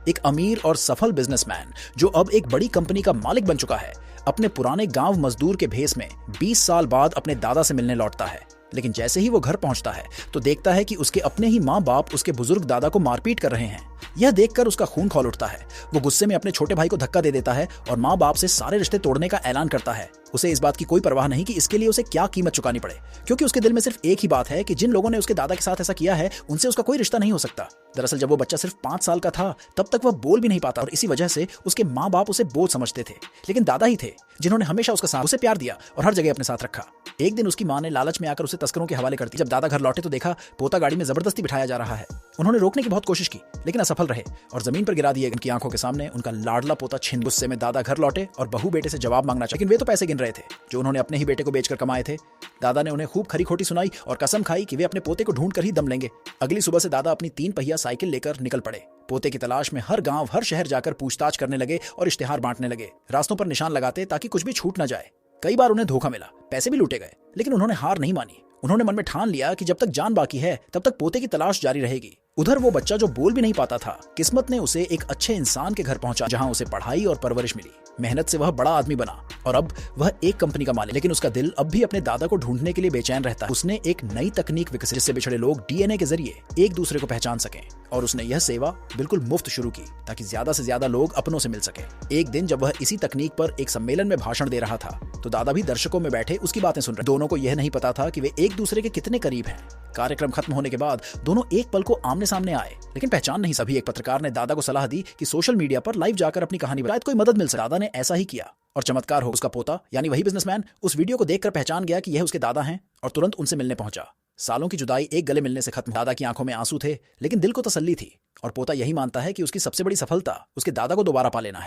एक अमीर और सफल बिजनेसमैन जो अब एक बड़ी कंपनी का मालिक बन चुका है, अपने पुराने गांव मजदूर के भेस में 20 साल बाद अपने दादा से मिलने लौटता है। लेकिन जैसे ही वो घर पहुंचता है तो देखता है कि उसके अपने ही माँ बाप उसके बुजुर्ग दादा को मारपीट कर रहे हैं। यह देखकर उसका खून खौल उठता है। वो गुस्से में अपने छोटे भाई को धक्का दे देता है और माँ बाप से सारे रिश्ते तोड़ने का ऐलान करता है। उसे इस बात की कोई परवाह नहीं कि इसके लिए उसे क्या कीमत चुकानी पड़े, क्योंकि उसके दिल में सिर्फ एक ही बात है कि जिन लोगों ने उसके दादा के साथ ऐसा किया है उनसे उसका कोई रिश्ता नहीं हो सकता। दरअसल जब वो बच्चा सिर्फ 5 साल का था तब तक वह बोल भी नहीं पाता और इसी वजह से उसके माँ बाप उसे बोझ समझते थे। लेकिन दादा ही थे जिन्होंने हमेशा उसका साथ, उसे प्यार दिया और हर जगह अपने साथ रखा। एक दिन उसकी माँ ने लालच में आकर उसे तस्करों के हवाले कर दिया। जब दादा घर लौटे तो देखा पोता गाड़ी में जबरदस्ती बिठाया जा रहा है। उन्होंने रोकने की बहुत कोशिश की लेकिन असफल रहे और जमीन पर गिरा दिए। उनकी आंखों के सामने उनका लाडला पोता छिन। गुस्से में दादा घर लौटे और बहू बेटे से जवाब मांगना चाहिए, लेकिन वे तो पैसे गिन रहे थे जो उन्होंने अपने ही बेटे को बेचकर कमाए थे। दादा ने उन्हें खूब खरी खोटी सुनाई और कसम खाई कि वे अपने पोते को ढूंढ कर ही दम लेंगे। अगली सुबह से दादा अपनी 3 पहिया साइकिल लेकर निकल पड़े। पोते की तलाश में हर गांव हर शहर जाकर पूछताछ करने लगे और इश्तिहार बांटने लगे। रास्तों पर निशान लगाते ताकि कुछ भी छूट न जाए। कई बार उन्हें धोखा मिला, पैसे भी लूटे गए, लेकिन उन्होंने हार नहीं मानी। उन्होंने मन में ठान लिया कि जब तक जान बाकी है तब तक पोते की तलाश जारी रहेगी। उधर वो बच्चा जो बोल भी नहीं पाता था, किस्मत ने उसे एक अच्छे इंसान के घर पहुंचा जहां उसे पढ़ाई और परवरिश मिली। मेहनत से वह बड़ा आदमी बना और अब वह एक कंपनी का मालिक। लेकिन उसका दिल अब भी अपने दादा को ढूंढने के लिए बेचैन रहता है। उसने एक नई तकनीक विकसित जिससे बिछड़े लोग डीएनए के जरिए एक दूसरे को पहचान सकें और उसने यह सेवा बिल्कुल मुफ्त शुरू की ताकि ज्यादा से ज्यादा लोग अपनों से मिल सके। एक दिन जब वह इसी तकनीक पर एक सम्मेलन में भाषण दे रहा था तो दादा भी दर्शकों में बैठे उसकी बातें सुन रहे। दोनों को यह नहीं पता था कि वे एक दूसरे के कितने करीब हैं। कार्यक्रम खत्म होने के बाद दोनों एक पल को आमने सामने आए लेकिन पहचान नहीं सभी। एक पत्रकार ने दादा को सलाह दी कि सोशल मीडिया पर लाइव जाकर अपनी कहानी बताए, कोई मदद मिल सके। दादा ने ऐसा ही किया और चमत्कार हो, उसका पोता यानी वही बिजनेसमैन उस वीडियो को देखकर पहचान गया कि यह उसके दादा हैं और तुरंत उनसे मिलने पहुंचा। सालों की जुदाई एक गले मिलने से खत्म। दादा की आंखों में आंसू थे लेकिन दिल को तसल्ली थी और पोता यही मानता है कि उसकी सबसे बड़ी सफलता उसके दादा को दोबारा पा लेना है।